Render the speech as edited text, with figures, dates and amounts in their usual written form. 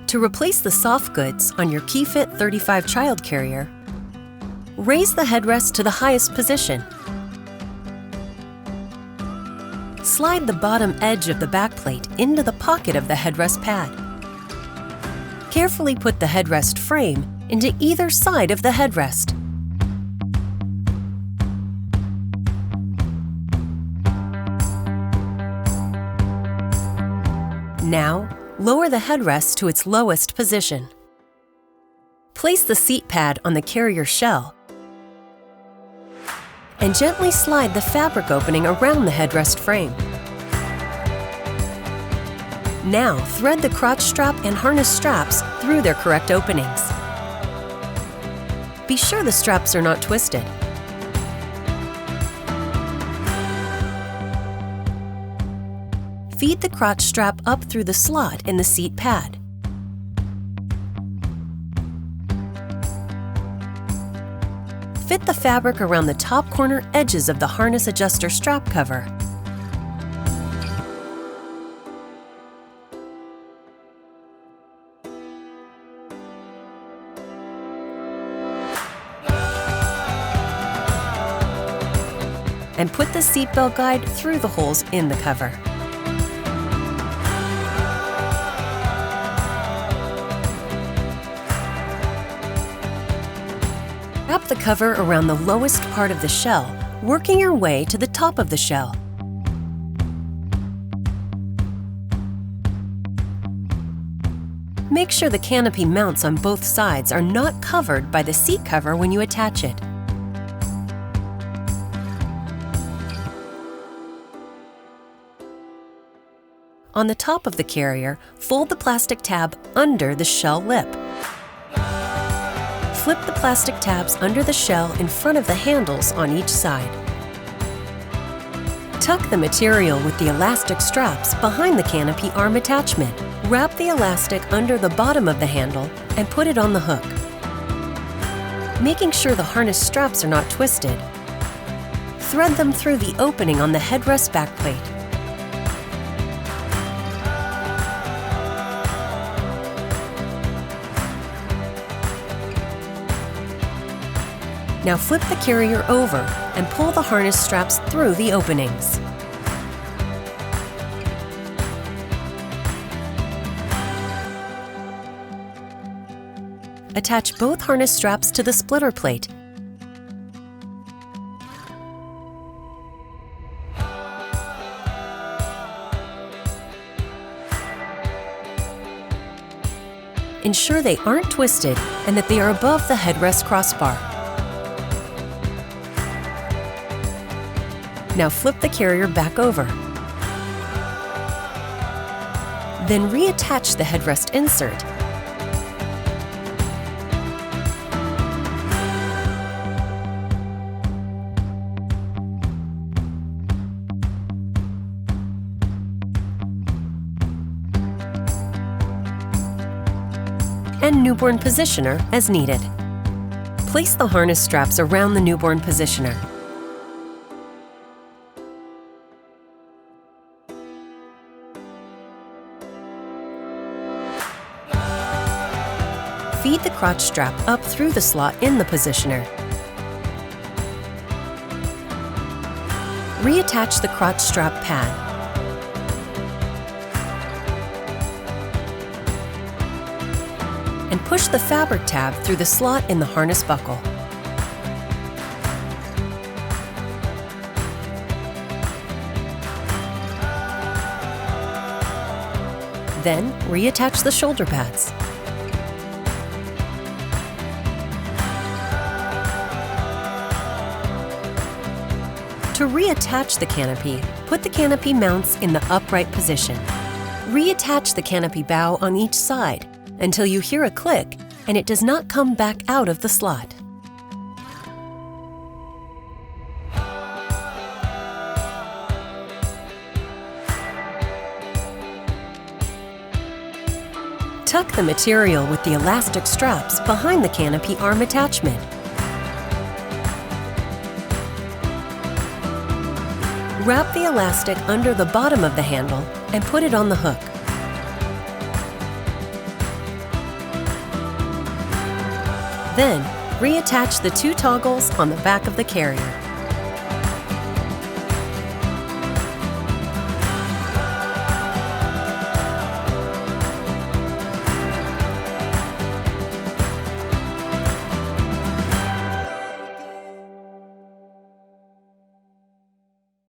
To replace the soft goods on your KeyFit 35 child carrier, raise the headrest to the highest position. Slide the bottom edge of the backplate into the pocket of the headrest pad. Carefully put the headrest frame into either side of the headrest. Now, lower the headrest to its lowest position. Place the seat pad on the carrier shell and gently slide the fabric opening around the headrest frame. Now, thread the crotch strap and harness straps through their correct openings. Be sure the straps are not twisted. Feed the crotch strap up through the slot in the seat pad. Fit the fabric around the top corner edges of the harness adjuster strap cover. And put the seatbelt guide through the holes in the cover. Wrap the cover around the lowest part of the shell, working your way to the top of the shell. Make sure the canopy mounts on both sides are not covered by the seat cover when you attach it. On the top of the carrier, fold the plastic tab under the shell lip. Flip the plastic tabs under the shell in front of the handles on each side. Tuck the material with the elastic straps behind the canopy arm attachment. Wrap the elastic under the bottom of the handle and put it on the hook. Making sure the harness straps are not twisted, thread them through the opening on the headrest backplate. Now flip the carrier over and pull the harness straps through the openings. Attach both harness straps to the splitter plate. Ensure they aren't twisted and that they are above the headrest crossbar. Now flip the carrier back over. Then reattach the headrest insert. And newborn positioner as needed. Place the harness straps around the newborn positioner. Feed the crotch strap up through the slot in the positioner. Reattach the crotch strap pad. And push the fabric tab through the slot in the harness buckle. Then reattach the shoulder pads. To reattach the canopy, put the canopy mounts in the upright position. Reattach the canopy bow on each side until you hear a click and it does not come back out of the slot. Tuck the material with the elastic straps behind the canopy arm attachment. Wrap the elastic under the bottom of the handle and put it on the hook. Then, reattach the two toggles on the back of the carrier.